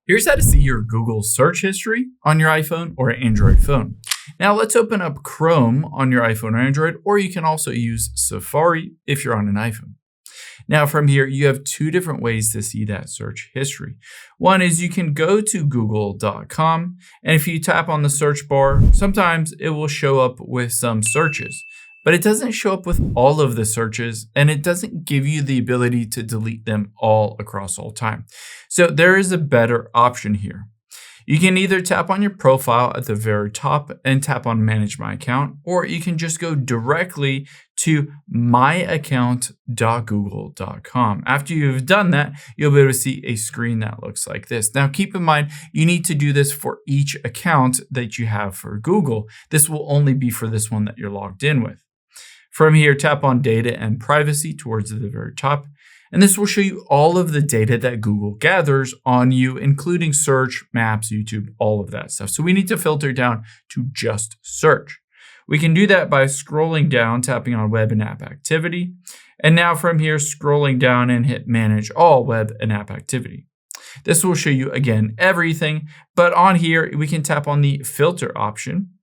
Here's how to see your Google search history on your iPhone or Android phone. Now let's open up Chrome on your iPhone or Android, or you can also use Safari if you're on an iPhone. Now from here, you have two different ways to see that search history. One is you can go to google.com, and if you tap on the search bar, sometimes it will show up with some searches, but it doesn't show up with all of the searches, and it doesn't give you the ability to delete them all across all time. So there is a better option here. You can either tap on your profile at the very top and tap on Manage My Account, or you can just go directly to myaccount.google.com. After you've done that, you'll be able to see a screen that looks like this. Now, keep in mind, you need to do this for each account that you have for Google. This will only be for this one that you're logged in with. From here, tap on Data and Privacy towards the very top. And this will show you all of the data that Google gathers on you, including search, maps, YouTube, all of that stuff. So we need to filter down to just search. We can do that by scrolling down, tapping on Web and App Activity. And now from here, scrolling down and hit Manage All Web and App Activity. This will show you, again, everything. But on here, we can tap on the Filter option.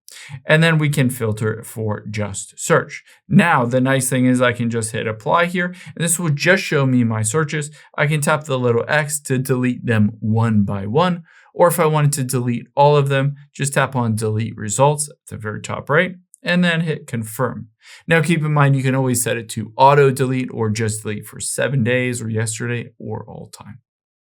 And then we can filter for just search. Now, the nice thing is I can just hit apply here, and this will just show me my searches. I can tap the little X to delete them one by one, or if I wanted to delete all of them, just tap on delete results at the very top right, and then hit confirm. Now, keep in mind, you can always set it to auto delete or just delete for 7 days or yesterday or all time.